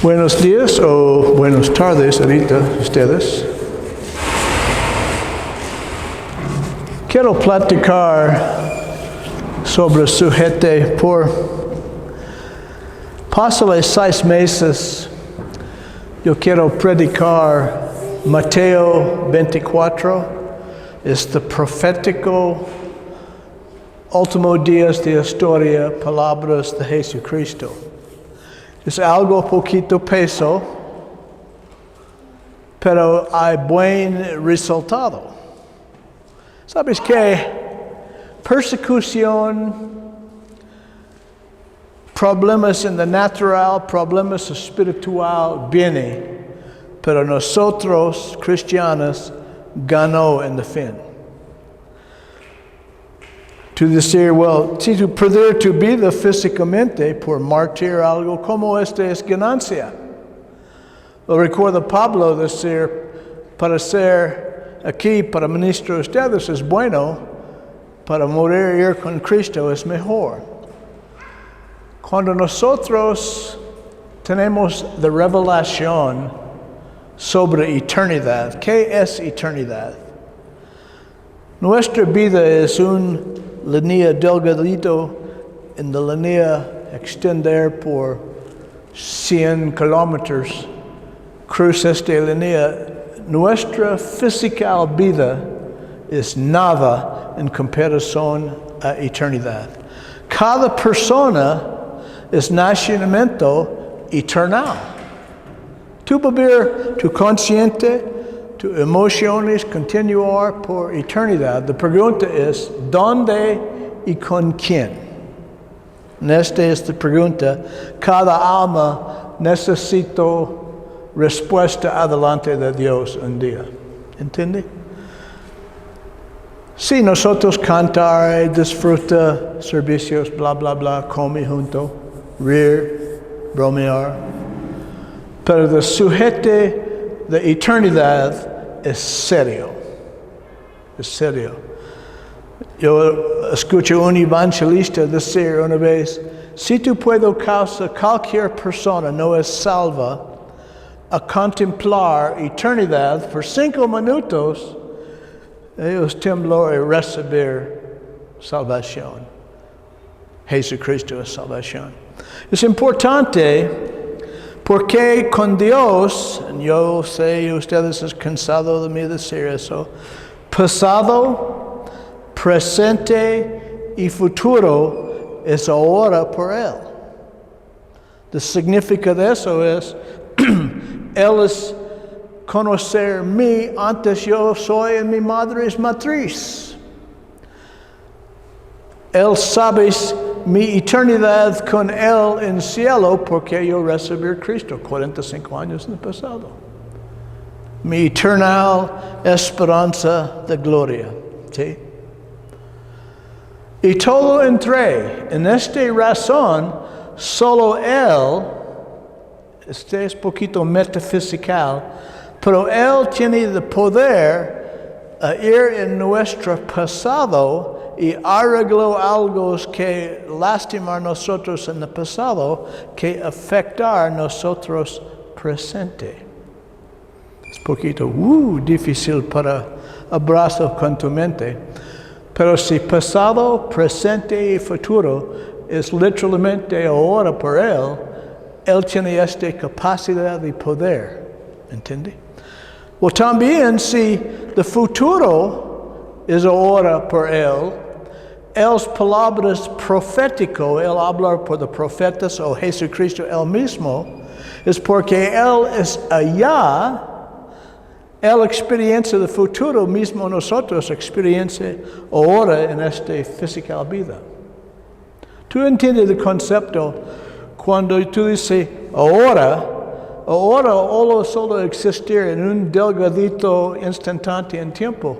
Buenos días o buenas tardes ahorita ustedes. Quiero platicar sobre sujeto por pasados 6 meses. Yo quiero predicar Mateo 24, este profético último días de historia, palabras de Jesucristo. Es algo poquito peso, pero hay buen resultado. ¿Sabes qué? Persecución, problemas en lo natural, problemas espiritual, viene, pero nosotros, cristianos, ganó en el fin. To decir, well, si tú perder tu vida físicamente por martir algo, ¿cómo esto es ganancia? Lo recuerda Pablo decir, para ser aquí, para ministrar a ustedes es bueno, para morir ir con Cristo es mejor. Cuando nosotros tenemos la revelación sobre eternidad, ¿qué es eternidad? Nuestra vida es un línea delgadito en la línea extender por 100 kilómetros. Cruza esta línea. Nuestra física vida es nada en comparación a eternidad. Cada persona es nacimiento eternal. Tu vivir, tu consciente, tus emociones continuar por eternidad. La pregunta es, ¿dónde y con quién? Esta es la pregunta. Cada alma necesita respuesta adelante de Dios un día. ¿Entiende? Si nosotros cantar, disfruta servicios, bla, bla, bla, come junto, reír, bromear, pero el sujeto de eternidad es serio. Es serio. Yo escucho un evangelista decir una vez, si tú puedes causar cualquier persona no es salva a contemplar eternidad por 5 minutos, ellos tembló y recibir salvación. Jesucristo es salvación. Es importante porque con Dios, yo sé ustedes están cansados de mí decir eso, pasado, presente y futuro es ahora por Él. El significado de eso es, Él es conocer mí antes yo soy en mi madre's matriz. Él sabe mi eternidad con Él en el cielo porque yo recibí a Cristo 45 años en el pasado. Mi eternal esperanza de gloria. ¿Sí? Y todo entré en esta razón, solo Él, este es poquito metafísical, pero Él tiene el poder a ir en nuestro pasado y arregló algo que lastimar nosotros en el pasado, que afectar nosotros presente. Es poquito difícil para abrazar con tu mente, pero si pasado, presente y futuro es literalmente ahora por Él, Él tiene esta capacidad de poder, ¿entiende? O también si el futuro es ahora por Él, las palabras profético, Él habla por los profetas o Jesucristo Él mismo, es porque Él es allá, Él experiencia el futuro mismo nosotros experiencia ahora en esta física vida. ¿Tú entiendes el concepto cuando tú dices ahora solo existir en un delgadito instante en tiempo?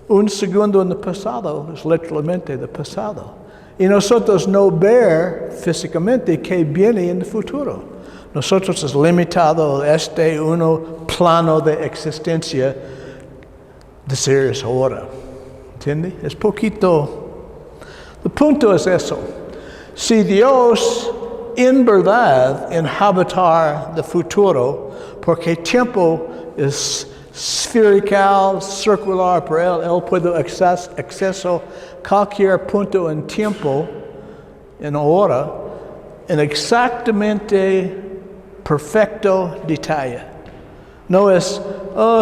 Un segundo en el pasado es literalmente el pasado. Y nosotros no ver físicamente qué viene en el futuro. Nosotros es limitado a este uno plano de existencia, decir es ahora. ¿Entiende? Es poquito. El punto es eso. Si Dios en verdad inhabitar de futuro, porque tiempo es esferical, circular, por él puede acceso cualquier punto en tiempo, en hora, en exactamente perfecto detalle. No es,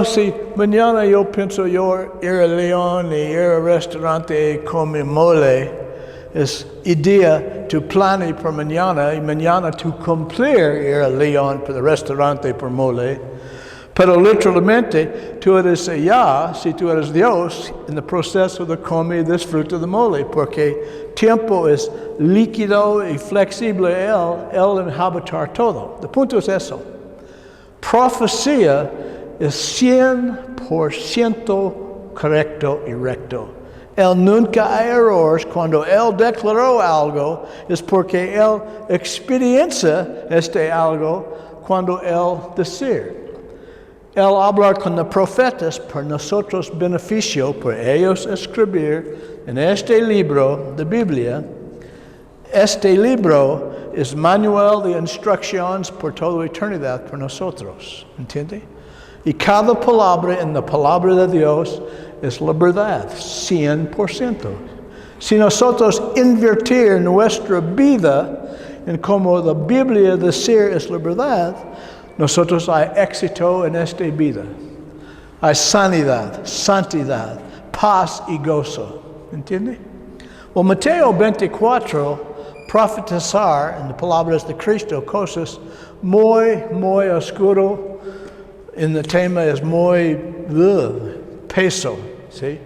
si mañana yo pienso yo ir a León y ir al restaurante y comer mole, es idea tu plane por mañana y mañana tu cumplir ir a León para el restaurante por mole. Pero literalmente tú eres allá, si tú eres Dios, en el proceso de comer y disfrutar de mole, porque tiempo es líquido y flexible, él inhabitar todo. El punto es eso. Profecía es 100% correcto y recto. Él nunca hay errores. Cuando él declaró algo, es porque él experiencia este algo cuando él decir. Él habla con los profetas por nosotros beneficio, por ellos escribir en este libro de Biblia. Este libro es manual de instrucciones por toda eternidad por nosotros, ¿entiende? Y cada palabra en la palabra de Dios es la verdad, 100%. Si nosotros invertir nuestra vida en como la Biblia decir es la verdad, nosotros hay éxito en esta vida. Hay sanidad, santidad, paz y gozo, ¿entiende? O Mateo 24 profetizar en las palabras de Cristo cosas muy oscuro, en el tema es muy peso, ¿sí?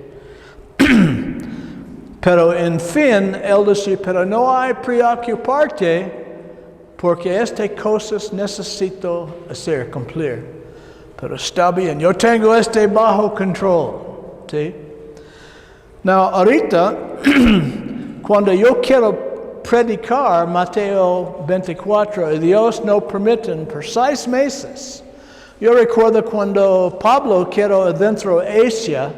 Pero en fin, él dice, pero no hay preocuparte, porque estas cosas necesito hacer, cumplir. Pero está bien, yo tengo este bajo control, ¿sí? Now, ahorita, cuando yo quiero predicar Mateo 24, Dios no permite por 6 meses. Yo recuerdo cuando Pablo quiero adentro Asia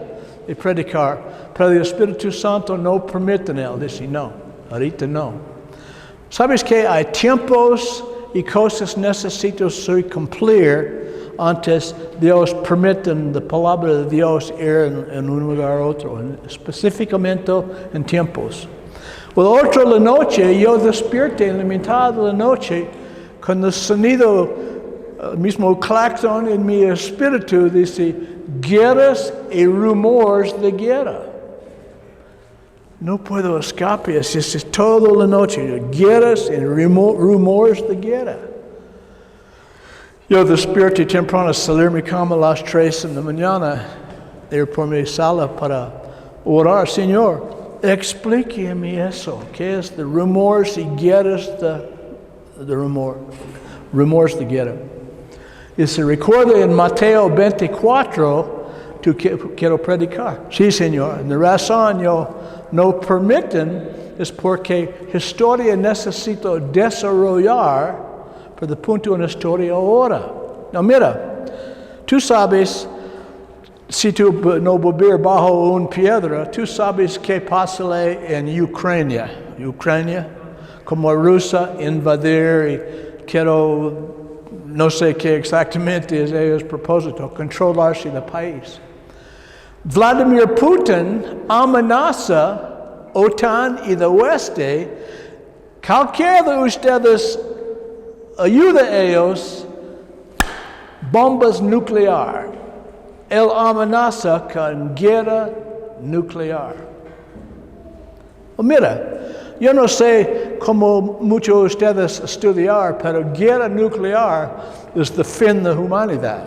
y predicar, pero el Espíritu Santo no permite él. Dice, no, ahorita no. ¿Sabes que hay tiempos y cosas necesito cumplir antes Dios permite la palabra de Dios ir en un lugar a otro, específicamente en tiempos? Well, otra la noche, yo despierté en la mitad de la noche con el sonido, el mismo claxon en mi espíritu, dice, guerras y rumores de guerra. No puedo escapar, es toda la noche, guerras y rumores de guerra. Yo despierté temprano, salir mi cama a las 3 de la mañana, ir por mi sala para orar, Señor. Explíqueme eso, ¿qué es de rumores y guerras de rumores de guerra? Y se recuerda en Mateo 24, quiero predicar. Sí, Señor, la razón yo no permiten es porque historia necesito desarrollar para el punto en la historia ahora. No, mira, tú sabes, si tú no vivir bajo una piedra, tú sabes qué pasa en Ucrania. Ucrania, como Rusia invadir y quiero, no sé qué exactamente es ellos propósito, controlarse el país. Vladimir Putin amenaza OTAN y el oeste. Cualquiera de ustedes ayuda a ellos, bombas nucleares. Él amenaza con guerra nuclear. Mira, yo no sé cómo muchos de ustedes estudiar, pero guerra nuclear es el fin de la humanidad.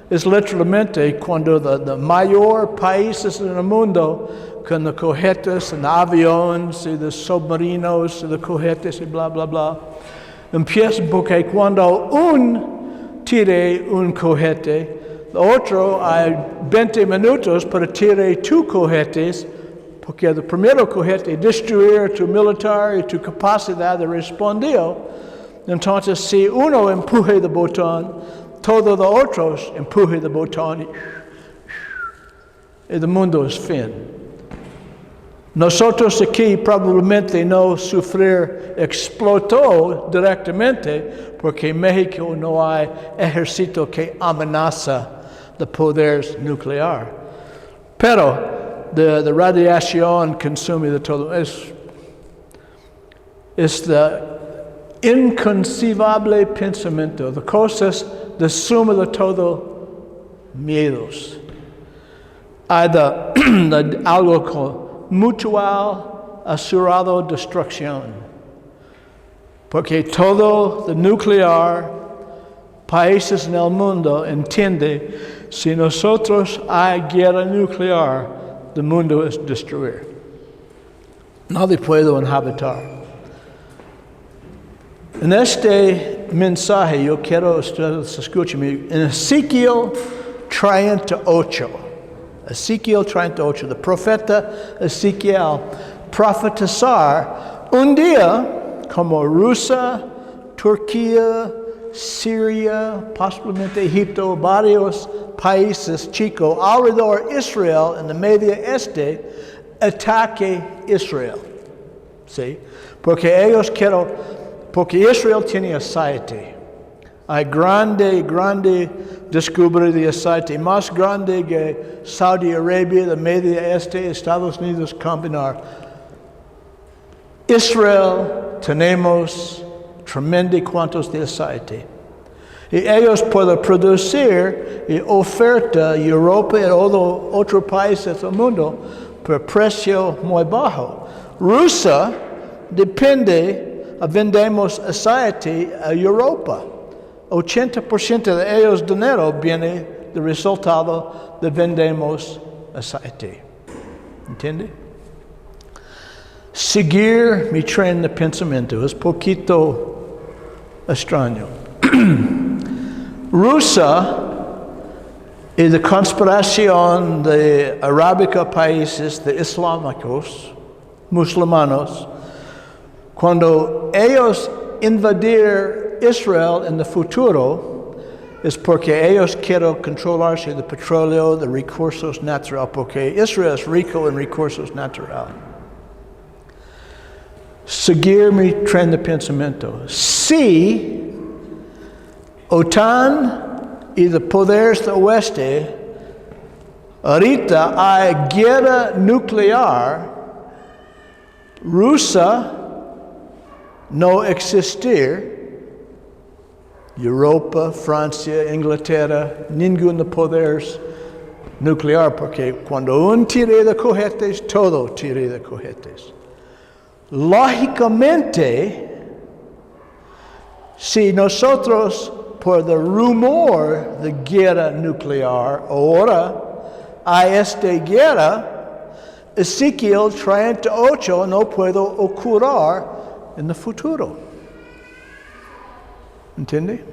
Es literalmente cuando los mayores países en el mundo, con los cohetes, y aviones, y los submarinos, y los cohetes, y bla, bla, bla, empiezan porque cuando tire un cohete, el otro hay 20 minutos para tirar 2 cohetes, porque el primer cohete destruir tu militar y tu capacidad de responder. Entonces, si uno empuje el botón, todos los otros empujan el botón y el mundo es fin. Nosotros aquí probablemente no sufrir explotó directamente porque en México no hay ejército que amenaza de poder nuclear. Pero de radiación consume de todo. Es de inconceivable pensamiento, de cosas de suma de todo miedos. Hay de algo con mutual asegurado destrucción. Porque todo el nuclear, países en el mundo entiende, si nosotros hay guerra nuclear, el mundo es destruir. Nadie puede inhabitar. En este mensaje yo quiero que ustedes escuchen en Ezequiel 38. Ezequiel 38, el profeta Ezequiel profetizar un día como Rusia, Turquía, Siria, posiblemente Egipto, varios países chicos alrededor de Israel en el Medio Este ataque Israel. ¿Sí? Porque Israel tiene aceite. Hay grande descubrir de aceite, más grande que Saudi Arabia, el Medio Este, Estados Unidos combinar. Israel tenemos tremendo cuantos de aceite. Y ellos pueden producir y oferta a Europa y a otros países del mundo por precio muy bajo. Rusia depende, vendemos aceite a Europa. 80% de ellos dinero viene del resultado de vendemos aceite. ¿Entiende? Seguir mi tren de pensamiento es poquito extraño. Rusia y la conspiración de arábica países de islámicos, musulmanos, cuando ellos invadir Israel en el futuro es porque ellos quieren controlarse del petróleo, de recursos naturales, porque Israel es rico en recursos naturales. Seguir mi tren de pensamiento. Si OTAN y los poderes del oeste ahorita hay guerra nuclear, Rusia no existir, Europa, Francia, Inglaterra, ninguno de poderes nuclear, porque cuando un tira de cohetes, todo tira de cohetes. Lógicamente, si nosotros, por el rumor de guerra nuclear, ahora hay esta guerra, Ezequiel 38 no puede ocurrir en el futuro. ¿Entiende?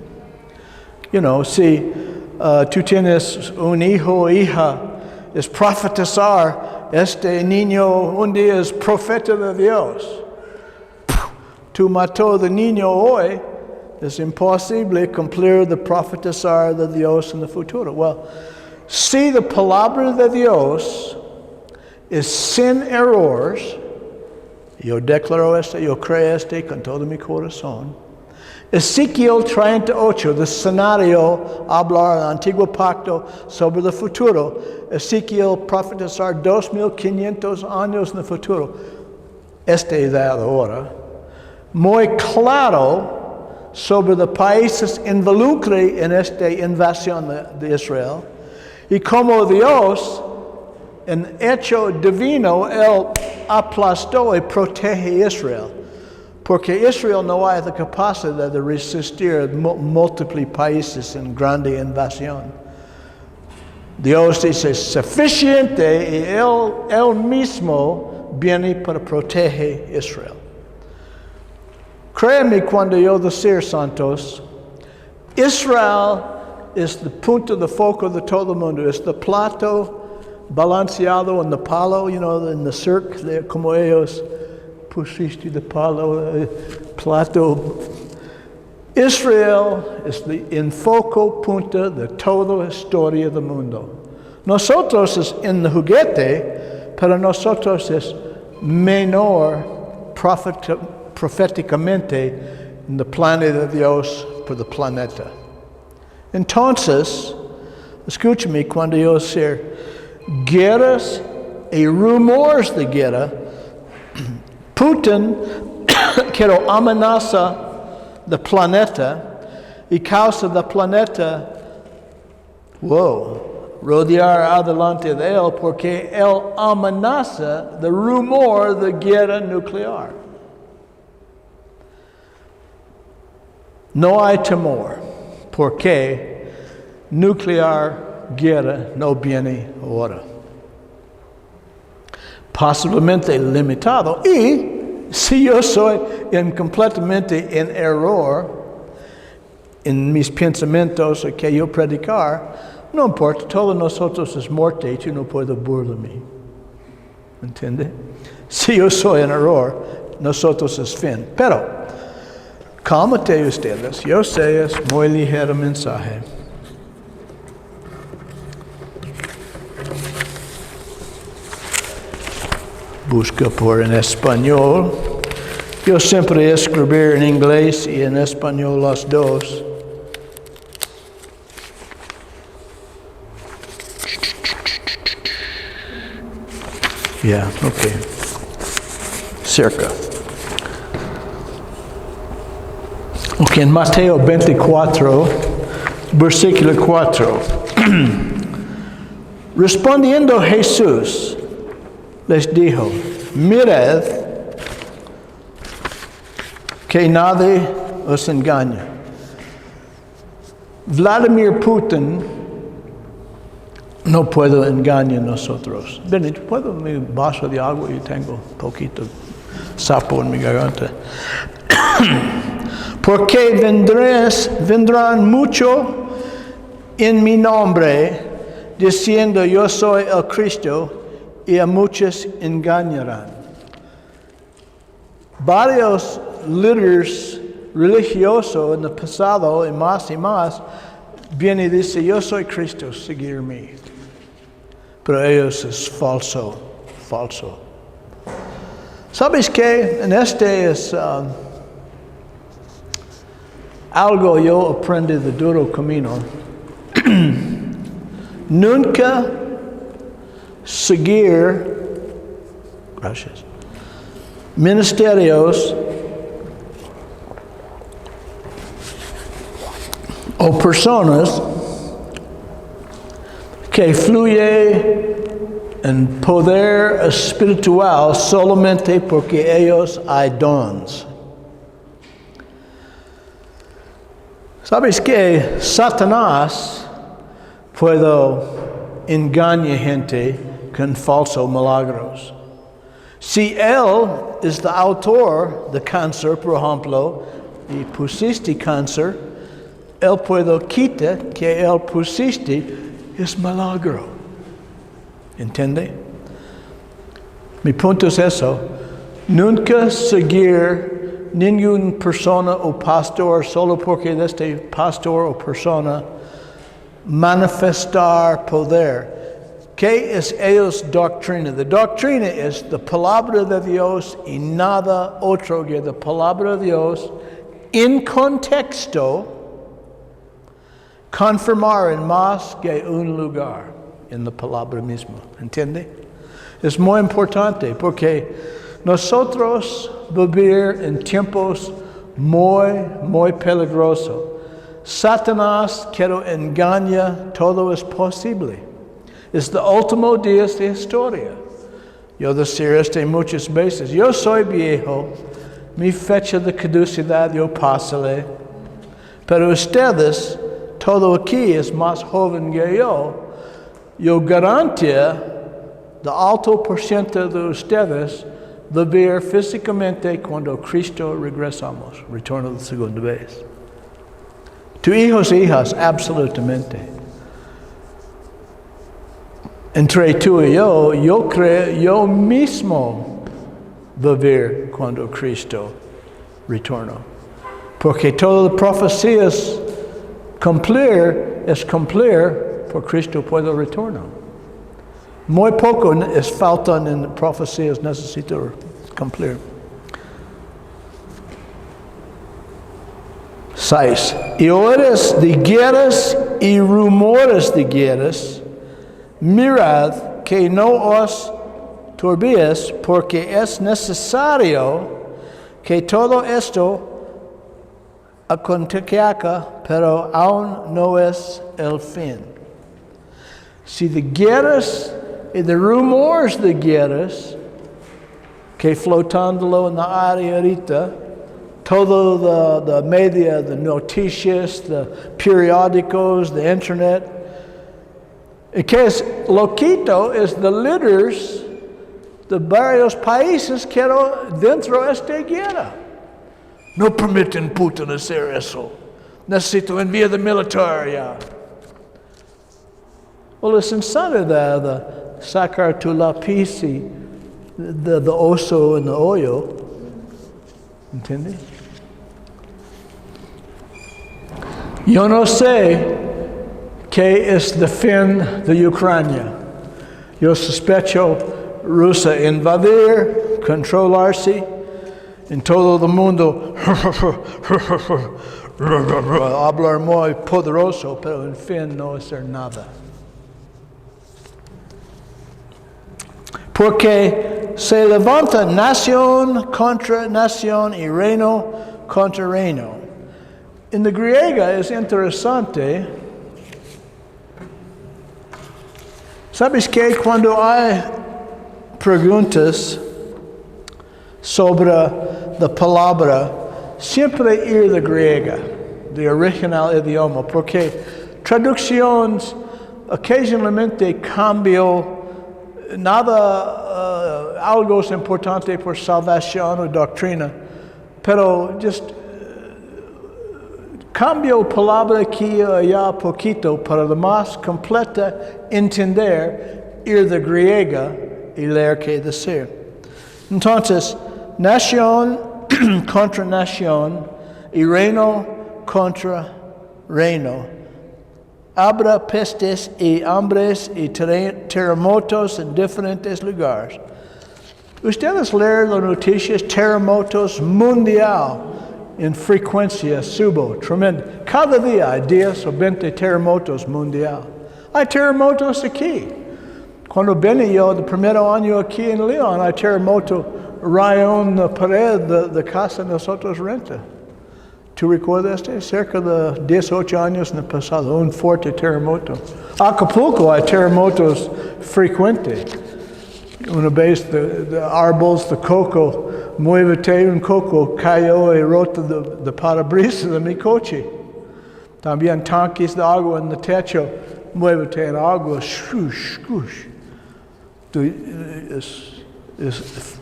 Si tú tienes un hijo o hija, es profetizar, este niño un día es profeta de Dios. Tú mató al niño hoy, es imposible cumplir de profetizar de Dios en el futuro. Si la palabra de Dios es sin errores, yo declaro yo creo con todo mi corazón. Ezequiel 38, el escenario, hablar del antiguo pacto sobre el futuro. Ezequiel profetizar 2500 años en el futuro. Esta edad ahora. Muy claro sobre los países involucrados en esta invasión de Israel. Y como Dios, en hecho divino, Él aplastó y protege a Israel. Porque Israel no hay la capacidad de resistir múltiples países en grande invasión. Dios dice suficiente y Él mismo viene para proteger a Israel. Créeme cuando yo decir, santos, Israel es el punto de foco de todo el mundo. Es el plato balanceado en el palo, en el circo, como ellos pusiste de palo, plato. Israel es el enfoque punto de toda la historia del mundo. Nosotros es en el juguete, pero nosotros es menor proféticamente en el plan de Dios por el planeta. Entonces, escúchame, cuando yo decir guerras y rumores de guerra, Putin quiere amenaza el planeta y causa del planeta, rodear adelante de él porque él amenaza el rumor de guerra nuclear. No hay temor porque nuclear guerra no viene ahora. Posiblemente limitado. Y si yo soy completamente en error en mis pensamientos que yo predicar, no importa, todos nosotros es muerte y tú no puedes burlarme. ¿Entiende? Si yo soy en error, nosotros es fin. Pero, cálmate ustedes, yo sé es muy ligero mensaje. Busca por en español. Yo siempre escribir en inglés y en español las dos. Okay. Cerca. Ok, en Mateo 24, versículo 4. Respondiendo Jesús, les dijo, mirad que nadie os engañe. Vladimir Putin no puedo engañar a nosotros. Ven, ¿puedo mi vaso de agua? Yo tengo poquito sapo en mi garganta. Porque vendrán mucho en mi nombre, diciendo yo soy el Cristo, y a muchos engañarán. Varios líderes religiosos en el pasado, y más, vienen y dicen, yo soy Cristo, seguirme. Pero ellos es falso. ¿Sabes qué? En este es algo yo aprendí de duro camino. Nunca seguir, gracias, ministerios o personas que fluye en poder espiritual solamente porque ellos hay dons. ¿Sabes que Satanás puede engañar gente con falsos milagros? Si él es el autor de cáncer, por ejemplo, y pusiste cáncer, él puede quitar que él pusiste es milagro. ¿Entiende? Mi punto es eso. Nunca seguir ninguna persona o pastor solo porque este pastor o persona manifestar poder. ¿Qué es ellos doctrina? La doctrina es la palabra de Dios y nada otro que la palabra de Dios en contexto confirmar en más que un lugar en la palabra misma. ¿Entiende? Es muy importante porque nosotros vivir en tiempos muy peligrosos. Satanás quiere engañar, todo es posible. Es el último día de historia. Yo decir esto muchas veces. Yo soy viejo, mi fecha de caducidad yo pasaré, pero ustedes todo aquí es más joven que yo garantizo el alto porcentaje de ustedes vivir físicamente cuando Cristo regresamos, retorno de segunda vez. Tus hijos e hijas, absolutamente. Entre tú y yo creo yo mismo vivir cuando Cristo retorno. Porque todas las profecías cumplir por Cristo puede retorno. Muy poco es faltan en profecías, necesito cumplir. 6. Y oires de guerras y rumores de guerras, mirad que no os turbéis, porque es necesario que todo esto acontezca, pero aún no es el fin. Si de guerras y de rumores de guerras, que flotándolo en la área ahorita, todo the media, the noticias, the periódicos, the internet, y que es loquito es the líderes de varios países que dentro de esta guerra. No permiten Putin hacer eso. Necesito enviar de militar ya. Well, es insano de sacar tu lápiz y de oso en el hoyo. ¿Entiendes? Yo no sé qué es el fin de Ucrania. Yo sospecho Rusia invadir, controlarse en todo el mundo, hablar muy poderoso, pero en fin no hacer nada. Porque se levanta nación contra nación y reino contra reino. En la griega es interesante. ¿Sabes qué? Cuando hay preguntas sobre la palabra, siempre ir de griega, de original idioma, porque traducciones ocasionalmente cambian nada, algo es importante por salvación o doctrina, pero just cambio palabra aquí y allá poquito para lo más completa entender ir de griega y leer qué decir. Entonces, nación contra nación y reino contra reino. Habrá pestes y hambres y terremotos en diferentes lugares. Ustedes leen las noticias, terremotos mundial en frecuencia subo, tremendo. Cada día hay 10 o 20 terremotos mundial. Hay terremotos aquí. Cuando vine yo el primer año aquí en León, hay terremoto, rayón la pared de casa nosotros renta. ¿Tú recuerdas cerca de 18 años en el pasado, un fuerte terremoto? Acapulco hay terremotos frecuentes. Una vez de árboles de coco, muévete, un coco cayó y roto de parabrisas de mi coche. También tanques de agua en el techo, muévete en agua, shush, shush. Es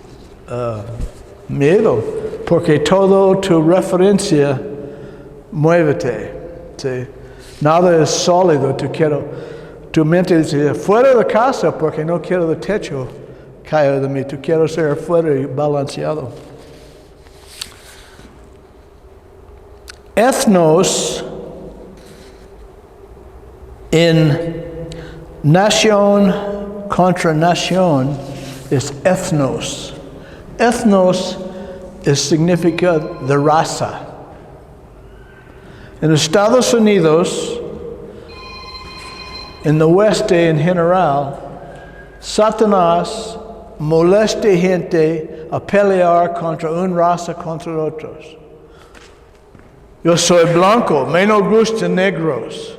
miedo, porque todo tu referencia, muévete. ¿Sí? Nada es sólido, tu mente dice, fuera de casa, porque no quiero el techo caer de mí, tú quieres ser fuera y balanceado. Ethnos en nación contra nación es ethnos. Ethnos significa de raza. En Estados Unidos, en el oeste en general, Satanás molesta gente a pelear contra una raza contra otros. Yo soy blanco, me no gustan negros.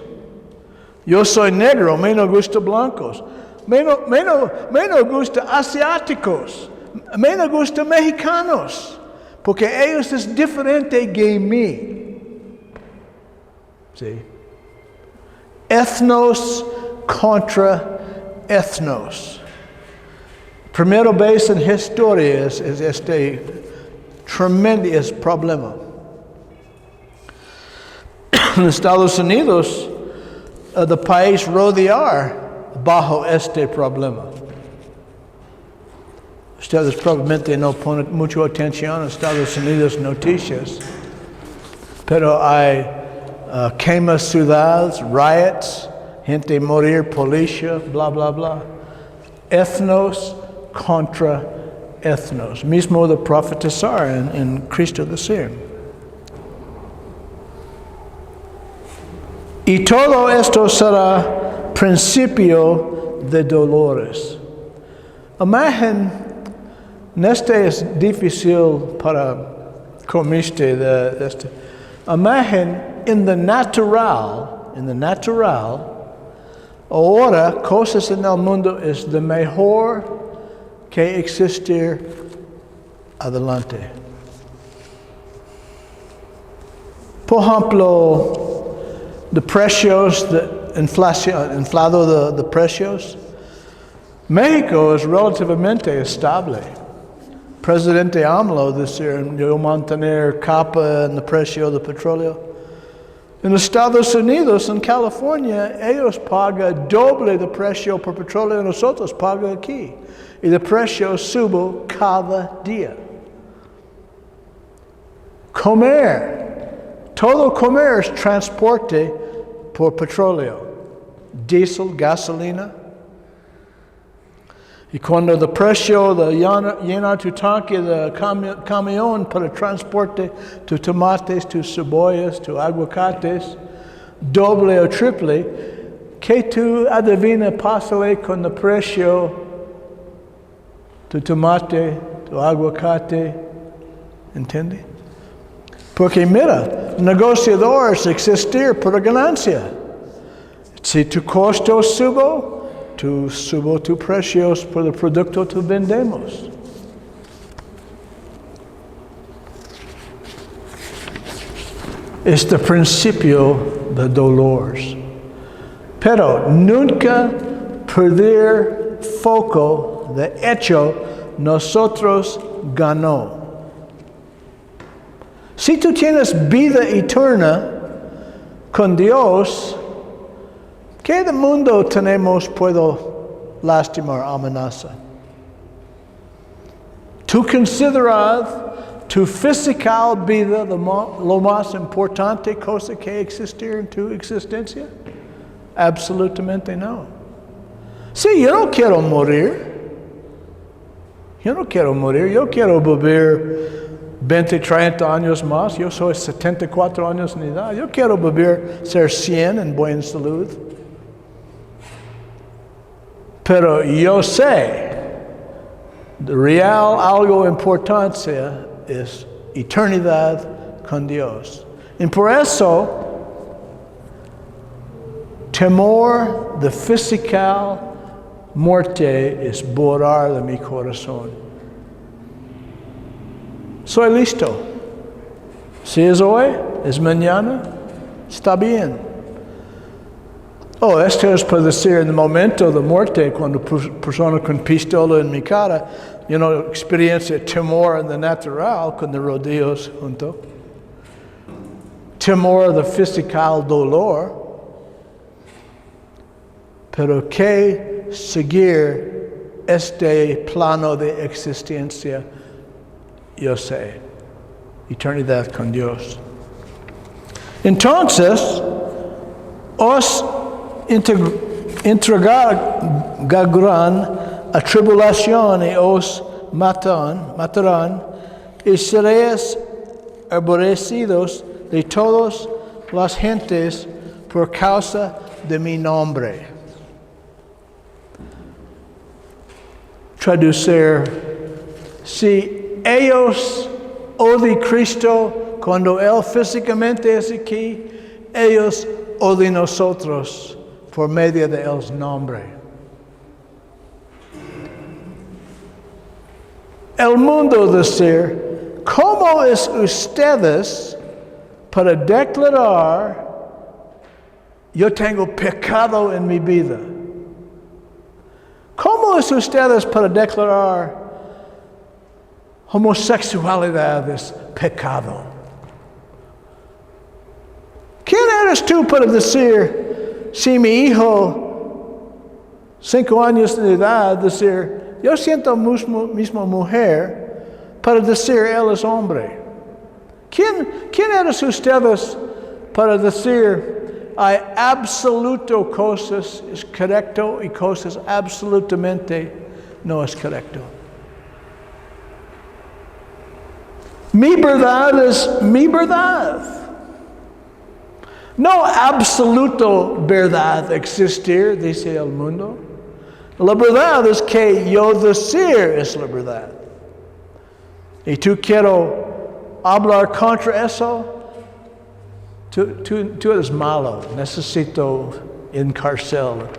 Yo soy negro, me no gustan blancos. Me no gustan asiáticos. Me no gustan mexicanos. Porque ellos es diferente de mí. ¿Sí? Ethnos contra ethnos. Primera vez en historia es este tremendo problema. En Estados Unidos, el país rodear bajo este problema. Ustedes probablemente no ponen mucha atención a Estados Unidos noticias, pero hay quemas ciudades, riots, gente morir, policía, bla, bla, bla. ethnos contra ethnos. Mismo de profetizar en Cristo decir. Y todo esto será principio de dolores. Imagen, este es difícil para comiste de este. Imagen, en the natural, ahora cosas en el mundo es de mejor que existir adelante. Por ejemplo, de precios, de inflación, inflado de precios. México es relativamente estable. Presidente AMLO decía, yo mantener capa en el precio del petróleo. En Estados Unidos, en California, ellos pagan doble de precio por petróleo que nosotros pagamos aquí. Y el precio sube cada día. Comer. Todo comer es transporte por petróleo, diésel, gasolina. Y cuando el precio de llenar tu tanque de camión para transporte tus tomates, tus cebollas, tus aguacates, doble o triple, ¿qué tú adivinas pasará con el precio tu tomate, tu aguacate? ¿Entiendes? Porque mira, negociadores existir por ganancia. Si tu costo subo, tú subo tus precios por el producto que vendemos. Este principio de dolores. Pero nunca perder foco de hecho nosotros ganó. Si tú tienes vida eterna con Dios, ¿qué de mundo tenemos puedo lastimar, amenaza? Tú consideras tu física vida lo más importante cosa que existir en tu existencia? Absolutamente no. Sí, yo no quiero morir. Yo quiero vivir 20, 30 años más. Yo soy 74 años de edad. Yo quiero vivir, ser 100 en buena salud. Pero yo sé, real algo importante es eternidad con Dios. Y por eso, temor de física muerte es borrar de mi corazón. Soy listo. Si es hoy, es mañana, está bien. Esto es para decir en el momento de muerte, cuando persona con pistola en mi cara, experiencia temor en lo natural con los rodillos junto. Temor de físico dolor. Pero que seguir este plano de existencia, yo sé, eternidad con Dios. Entonces, os entregarán a tribulación y os matarán y seréis aborrecidos de todas las gentes por causa de mi nombre. Traducir, si ellos odian a Cristo cuando Él físicamente es aquí, ellos odian a nosotros por medio de Él nombre. El mundo decir, ¿cómo es ustedes para declarar yo tengo pecado en mi vida? ¿Cómo es ustedes para declarar homosexualidad es pecado? ¿Quién eres tú para decir, si mi hijo, 5 años de edad, decir, yo siento misma mujer, para decir él es hombre? ¿Quién eres ustedes para decir, hay absoluto cosas es correcto y cosas absolutamente no es correcto. Mi verdad es mi verdad. No absoluto verdad existir, dice el mundo. La verdad es que yo decir es la verdad. Y tú quiero hablar contra eso, tú eres malo. Necesito encarcelar.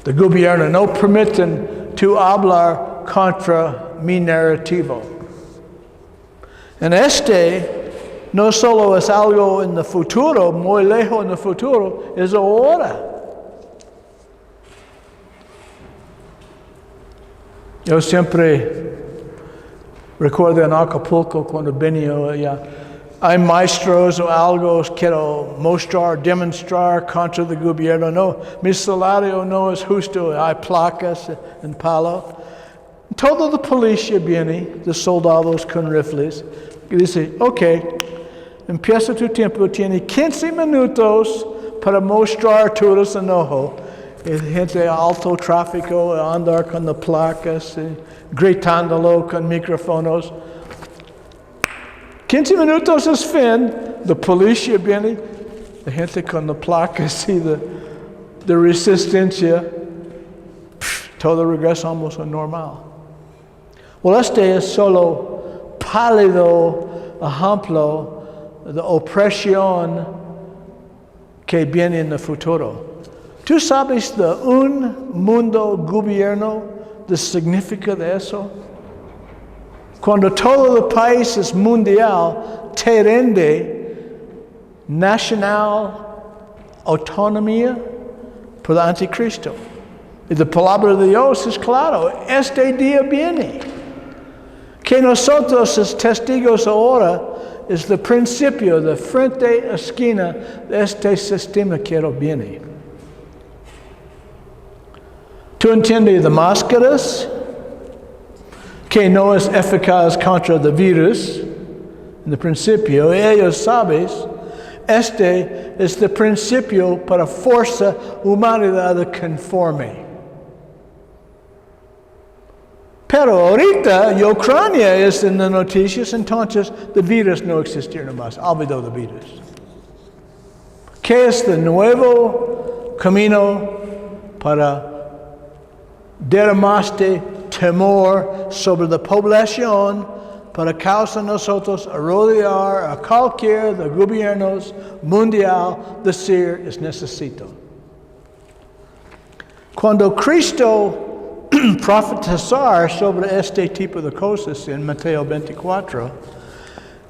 El gobierno no permiten tú hablar contra mi narrativo. En no solo es algo en el futuro, muy lejos en el futuro, es ahora. Yo siempre recuerdo en Acapulco cuando venía allá, hay maestros o algo que quiero mostrar, demostrar contra el gobierno. No, mi salario no es justo, hay placas en palo. Toda la policía viene, de soldados con rifles, y dice, ok, empieza tu tiempo, tiene 15 minutos para mostrar tu enojo. Y gente alto tráfico, andar con las placas, gritándolo con micrófonos. 15 minutos es fin, la policía viene, la gente con las placas y de resistencia, todo regresamos a normal. Well, es solo pálido ejemplo de opresión que viene en el futuro. ¿Tú sabes de un mundo gobierno de significa de eso? Cuando todo el país es mundial, te rinde nacional autonomía por el anticristo. Y la palabra de Dios es claro, este día viene. Que nosotros, los testigos ahora, es el principio de frente a esquina de este sistema que viene. ¿Tú entiendes de máscaras? Que no es eficaz contra el virus, en el principio, ellos saben, este es el principio para fuerza humanidad conforme. Pero ahorita, Ucrania es en las noticias, entonces el virus no existirá más, olvidó el virus. ¿Qué es el nuevo camino para derramaste temor sobre la población para causa nosotros a rodear a cualquier de gobiernos mundial decir es necesito? Cuando Cristo profetizar sobre este tipo de cosas en Mateo 24,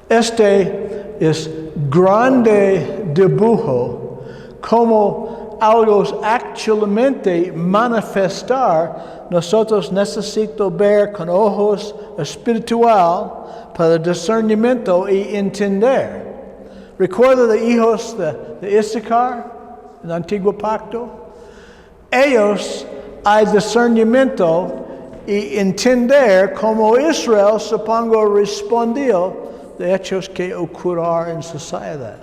este es grande dibujo como algo actualmente manifestar. Nosotros necesitamos ver con ojos espiritual para discernimiento y entender. Recuerda de hijos de Isaacar en el antiguo pacto. Ellos hay discernimiento y entender cómo Israel, supongo, respondió de hechos que ocurrieron en sociedad.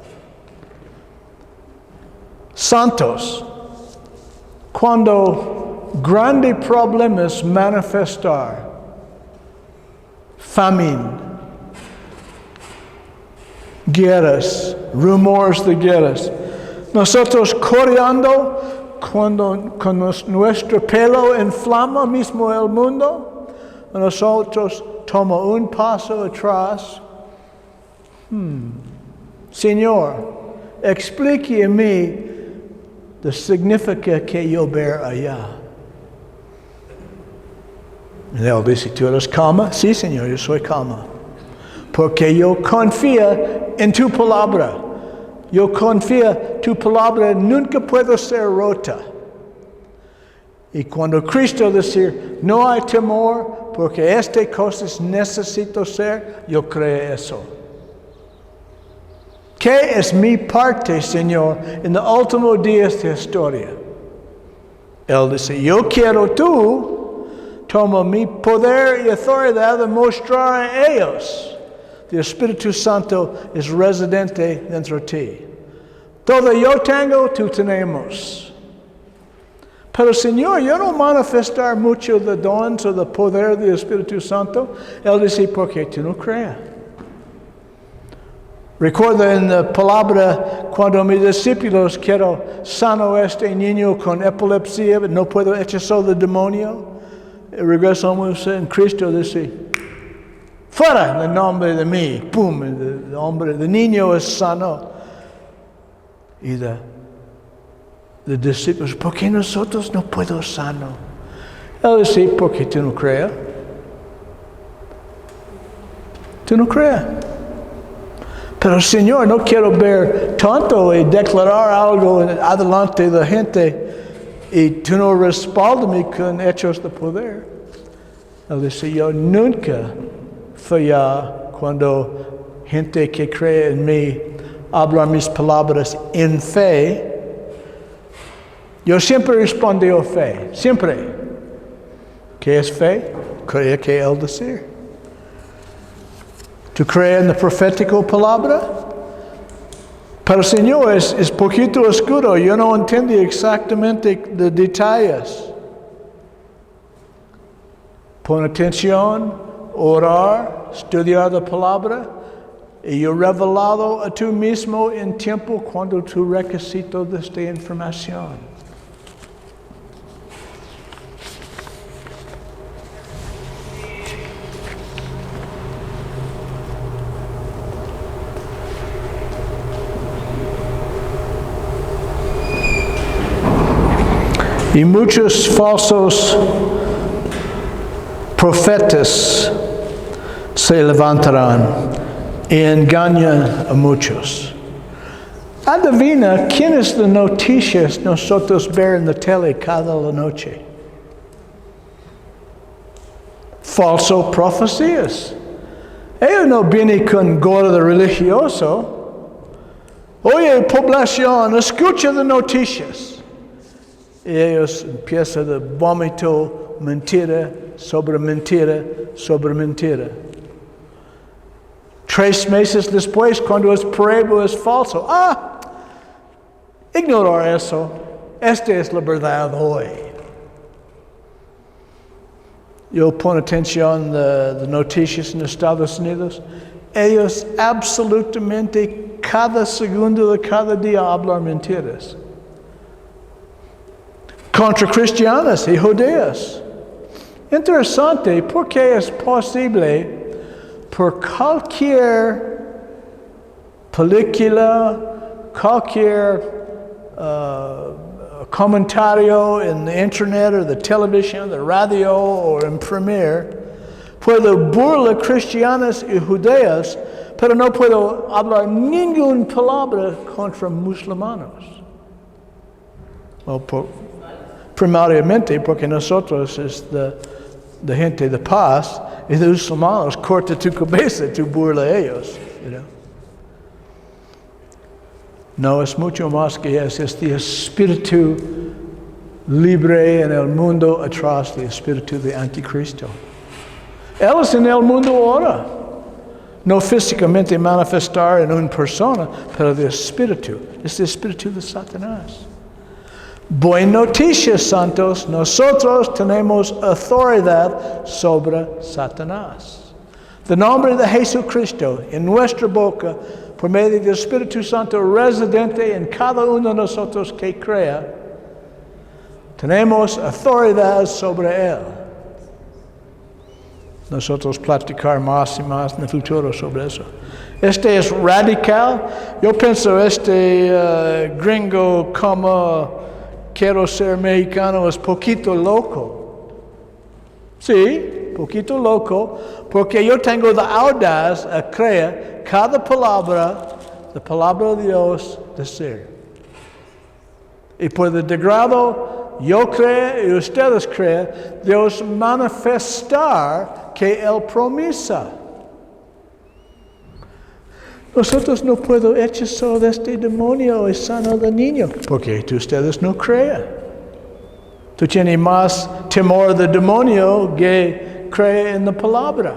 Santos, cuando grandes problemas manifestar, famine, guerras, rumores de guerras, nosotros corriendo cuando con nuestro pelo inflama mismo el mundo, nosotros tomamos un paso atrás. Señor, explique a mí lo significa que yo ver allá. Y él dice, ¿tú eres calma? Sí, Señor, yo soy calma. Porque yo confío en tu palabra. Yo confío, tu palabra nunca puede ser rota. Y cuando Cristo dice, no hay temor, porque estas cosas necesito ser, yo creo eso. ¿Qué es mi parte, Señor, en los últimos días de la historia? Él dice, yo quiero tú, toma mi poder y autoridad de mostrar a ellos. El Espíritu Santo es residente dentro de ti. Todo yo tengo, tú tenemos. Pero Señor, yo no manifestar mucho de dones o de poder del Espíritu Santo. Él dice, porque tú no creas. Recuerda en la palabra, cuando mis discípulos quiero sano a este niño con epilepsia, no puedo echar del demonio. Regresamos en Cristo, dice, fuera en el nombre de mí. Pum, el niño es sano. Y los discípulos, ¿por qué nosotros no podemos sano? Él dice, porque tú no creas. Tú no creas. Pero Señor, no quiero ver tanto y declarar algo adelante de la gente y tú no respaldas con hechos de poder. Él dice, yo nunca fallar cuando gente que cree en mí habla mis palabras en fe. Yo siempre respondo fe, siempre. ¿Qué es fe? Creer que Él decir. ¿Tú crees en la profética palabra? Pero Señor, es poquito oscuro. Yo no entiendo exactamente los detalles. Pon atención, orar, estudiar la palabra. Y yo revelado a tú mismo en tiempo cuando tú necesitas de esta información. Y muchos falsos profetas se levantarán y engañan a muchos. Adivina quiénes las noticias nosotros ver en la tele cada noche. Falsos profecías. Ellos no vienen con gordo religioso. Oye, población, escucha las noticias. Y ellos empiezan de vómito, mentira sobre mentira sobre mentira. 3 meses después, cuando es prueba, es falso. Ignorar eso. Esta es la verdad hoy. Yo pongo atención a las noticias en Estados Unidos. Ellos absolutamente cada segundo de cada día hablan mentiras. Contra cristianos y judíos. Interesante, porque es posible por cualquier película, cualquier comentario en la internet o de televisión, de radio o en premier, puedo burlar cristianos y judíos, pero no puedo hablar ninguna palabra contra musulmanes. Primariamente porque nosotros es de gente de paz y de musulmanes, corta tu cabeza, tu burla a ellos. No es mucho más que es este espíritu libre en el mundo atrás del espíritu de anticristo. Él es en el mundo ahora. No físicamente manifestar en una persona, pero de espíritu. Es el espíritu de Satanás. Buena noticia, santos, nosotros tenemos autoridad sobre Satanás. El nombre de Jesucristo en nuestra boca, por medio del Espíritu Santo residente en cada uno de nosotros que crea, tenemos autoridad sobre Él. Nosotros platicar más y más en el futuro sobre eso. Este es radical. Yo pienso gringo como quiero ser mexicano es poquito loco. Sí, poquito loco, porque yo tengo la audaz a creer cada palabra, la palabra de Dios, decir. Y por el degrado, yo creo y ustedes creen, Dios manifestar que Él promesa. Nosotros no podemos hechizar de este demonio y sanar al niño, porque ustedes no creen. Tú tienes más temor del demonio que cree en la palabra.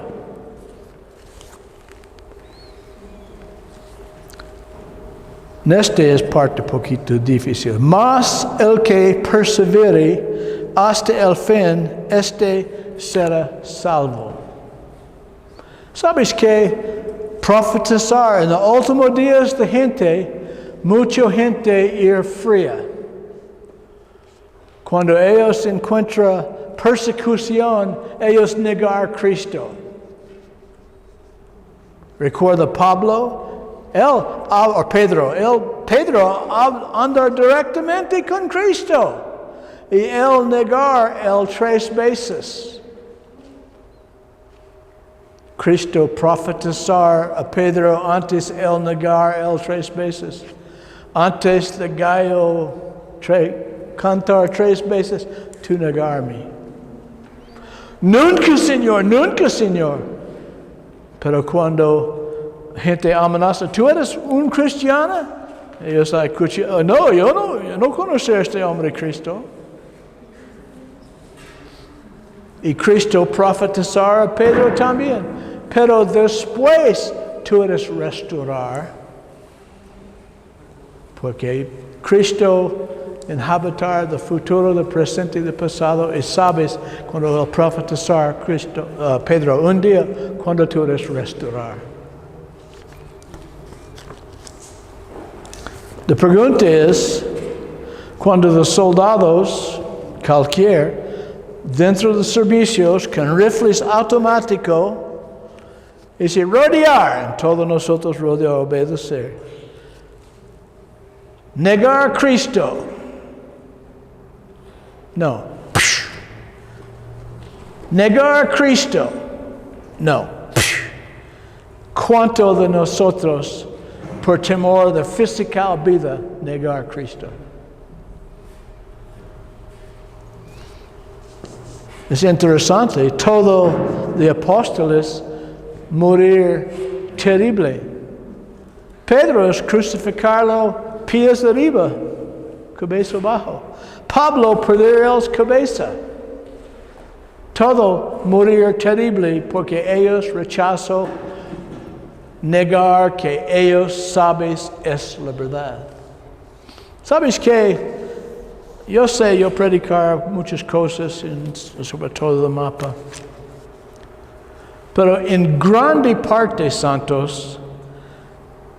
Neste es parte poquito difícil. Mas el que persevere hasta el fin, este será salvo. ¿Sabes que profetizar en los últimos días de gente, mucha gente ir fría? Cuando ellos encuentran persecución, ellos negar a Cristo. Recuerda Pedro anda directamente con Cristo y él negar él 3 veces. Cristo profetizar a Pedro antes él negar él 3 veces. Antes de gallo cantar 3 veces, tú negarme. Nunca, Señor. Pero cuando gente amenaza, ¿tú eres un cristiano? Ellos dicen, no, yo no conozco a este hombre Cristo. Y Cristo profetizar a Pedro también. Pero después tú eres restaurar. Porque Cristo inhabitar el futuro, el presente y el pasado. Y sabes cuando el profetizar Pedro un día, cuando tú eres restaurar. La pregunta es, cuando los soldados, cualquier, dentro de los servicios, con rifles automáticos, dice rodear, todos nosotros rodear, obedecer. Negar a Cristo. No. Negar a Cristo. No. ¿Cuánto de nosotros, por temor de física vida, negar a Cristo? Es interesante, todos los apóstoles morir terrible. Pedro es crucificarlo pies arriba, cabeza abajo. Pablo perder la cabeza. Todo morir terrible porque ellos rechazan negar que ellos saben es la verdad. ¿Sabes qué? Yo sé, yo predicar muchas cosas, sobre todo el mapa. Pero en grande parte, santos,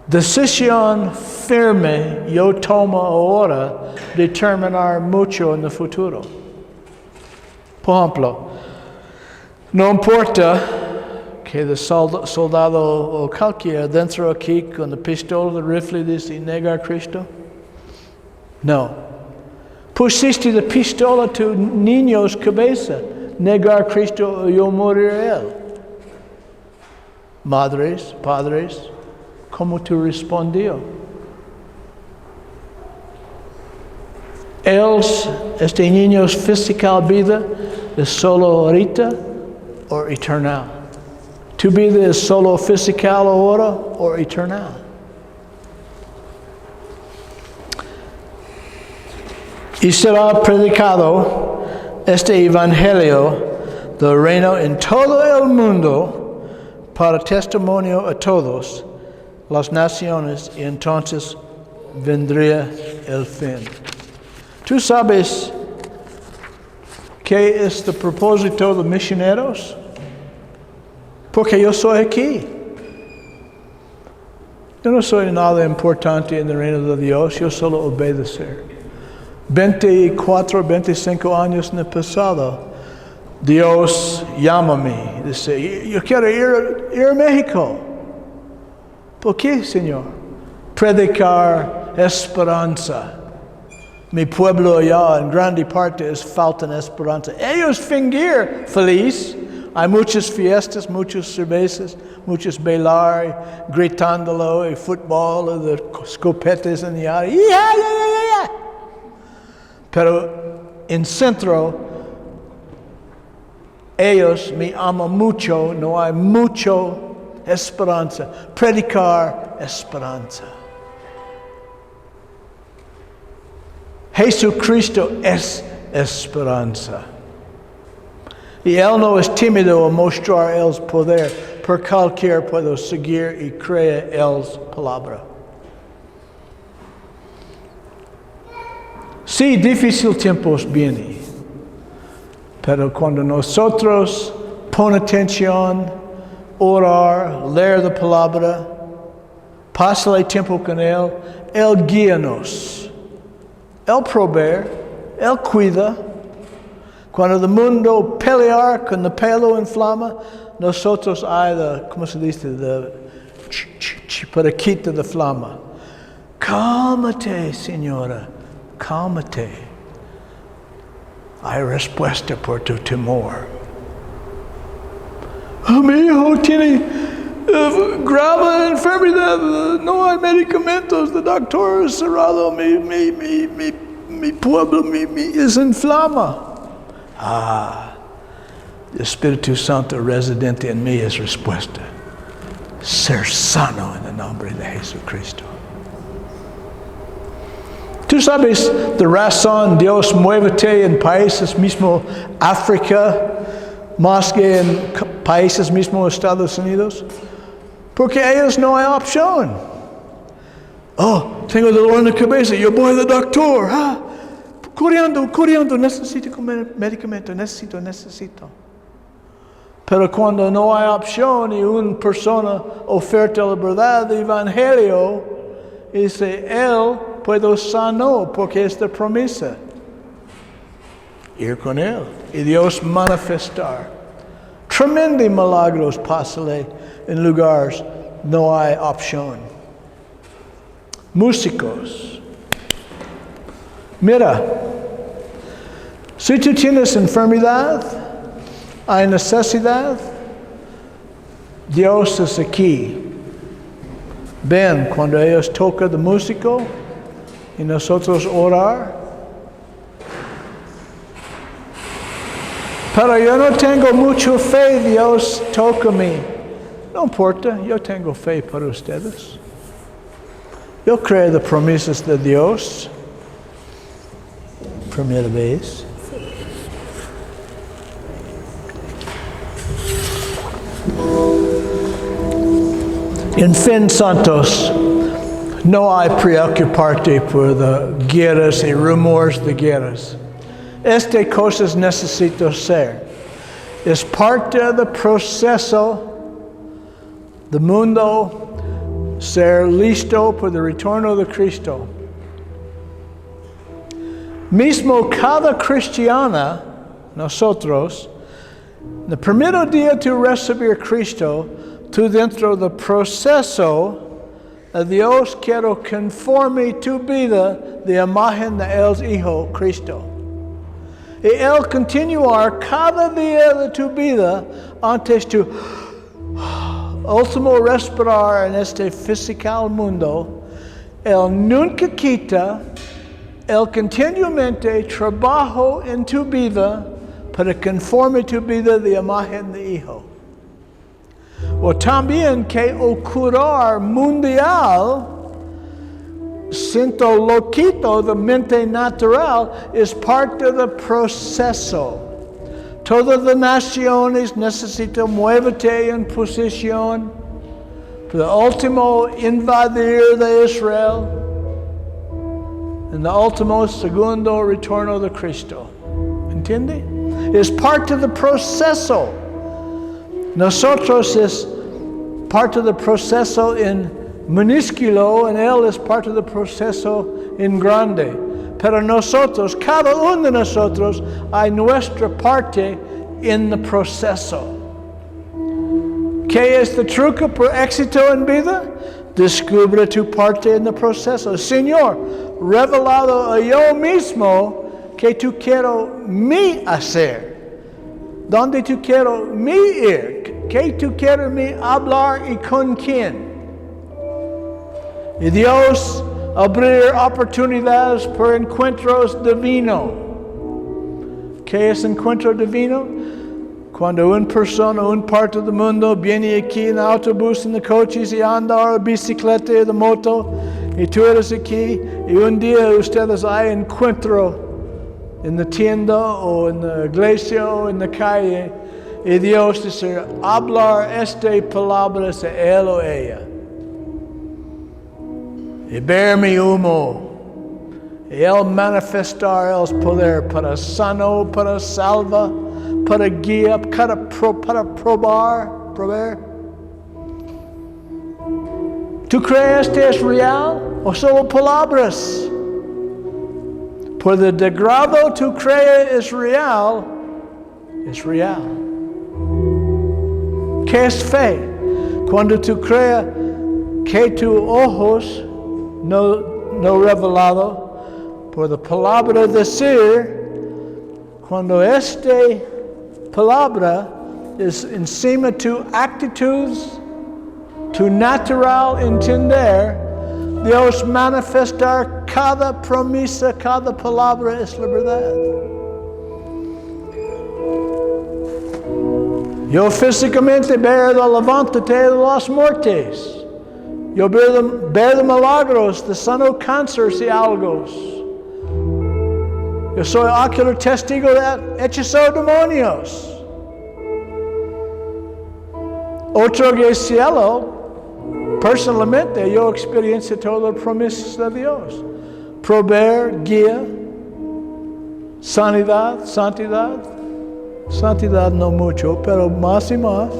decisión firme yo tomo ahora determinar mucho en el futuro. Por ejemplo, no importa que el soldado o cualquiera dentro aquí con la pistola, el rifle dice negar a Cristo. No. Pusiste la pistola a tu niño's cabeza, negar a Cristo o yo morir él. Madres, padres, ¿cómo tú respondió? Este niño es física vida, es solo ahorita o eternal. Tu vida es solo física ahora o eternal. Y será predicado este evangelio del reino en todo el mundo para testimonio a todos las naciones y entonces vendría el fin. ¿Tú sabes qué es el propósito de los misioneros? Porque yo soy aquí. Yo no soy nada importante en el reino de Dios, yo solo obedecer. 24, 25 años en el pasado, Dios llámame, dice, yo quiero ir a México. ¿Por qué, Señor? Predicar esperanza. Mi pueblo allá en grande parte es falta de esperanza. Ellos fingir feliz. Hay muchas fiestas, muchas cervezas, muchos bailar, gritándolo, y fútbol, y de escopetas en el aire. Yeah. Pero en centro, ellos me aman mucho, no hay mucho esperanza. Predicar esperanza. Jesucristo es esperanza. Y Él no es tímido a mostrar el poder, por cualquier puedo seguir y creer Él palabra. Sí, difícil tiempos viene, pero cuando nosotros pon atención, orar, leer la palabra, pasar el tiempo con Él, Él guía-nos, Él provee, Él cuida. Cuando el mundo pelea con el pelo en flama, nosotros hay ¿cómo se dice? Para quitar la flama. Cálmate, señora, cálmate. Hay respuesta por tu temor. Mi hijo tiene grave enfermedad, no hay medicamentos, el doctor es cerrado, mi pueblo es en flama. El Espíritu Santo residente en mí es respuesta. Ser sano en el nombre de Jesucristo. Tú sabes la razón Dios muévete en países mismo África, más que en países mismo Estados Unidos. Porque ellos no hay opción. Tengo dolor en la cabeza, yo voy al doctor. Corriendo, necesito comer medicamento, necesito. Pero cuando no hay opción y una persona oferta la verdad del Evangelio, dice, Él puede sanar porque es de promesa. Ir con Él y Dios manifestar. Tremendos milagros pasan en lugares no hay opción. Músicos. Mira, si tú tienes enfermedad, hay necesidad, Dios es aquí. Ven cuando ellos tocan el músico y nosotros orar. Pero yo no tengo mucha fe, Dios toca mí. No importa, yo tengo fe para ustedes. Yo creo en las promesas de Dios. Primera vez. En fin, santos, no hay preocuparte por las guerras y rumores de guerras. Estas cosas necesito ser. Es parte del proceso del mundo ser listo para el retorno de Cristo. Mismo cada cristiana, nosotros, el primer día de recibir a Cristo, tú dentro del proceso, Dios quiere conforme tu vida de imagen de Él Hijo Cristo. Y Él continuar cada día de tu vida antes tu último respirar en este físico mundo. Él nunca quita, Él continuamente trabaja en tu vida para conforme tu vida de imagen de Hijo. O también que ocurrir mundial, siento loquito de mente natural, es parte del proceso. Todas las naciones necesitan muévete en posición para el último invadir de Israel en el último segundo retorno de Cristo. ¿Entiende? Es parte del proceso. Nosotros es parte del proceso en minúsculo, en Él es parte del proceso en grande. Pero nosotros, cada uno de nosotros, hay nuestra parte en el proceso. ¿Qué es el truco para éxito en vida? Descubre tu parte en el proceso. Señor, revelado a yo mismo que tú quiero mí hacer. ¿Dónde tú quiero mí ir? ¿Qué tú quieres mí hablar y con quién? Y Dios abrir oportunidades para encuentros divinos. ¿Qué es encuentro divino? Cuando una persona, una parte del mundo viene aquí en el autobús, en el coche, y anda en bicicleta, en la moto, y tú eres aquí, y un día ustedes hay encuentro en la tienda o en la iglesia o en la calle, y Dios dice, hablar estas palabras a él o ella. Y ver mi humo, y Él manifestar el poder para sano, para salva, para guía, para proveer. ¿Tú crees que es real o solo palabras? Por el degrado tú crees es real, es real. ¿Qué es fe? Cuando tú crees que tus ojos no revelado por la palabra decir, cuando esta palabra es encima de tu actitudes, tu natural entender, Dios manifestar cada promesa, cada palabra es la verdad. Yo físicamente veo el levántate de los muertos. Yo veo milagros de sano cáncer y algo. Yo soy ocular testigo de hechizar demonios. Otro que el cielo, personalmente yo experiencia todas las promesas de Dios. Proveer, guía, sanidad, santidad. Santidad no mucho, pero más y más.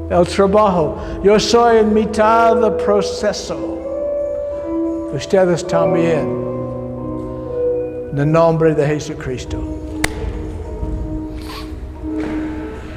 El trabajo. Yo soy en mitad del proceso. Ustedes también. En el nombre de Jesucristo.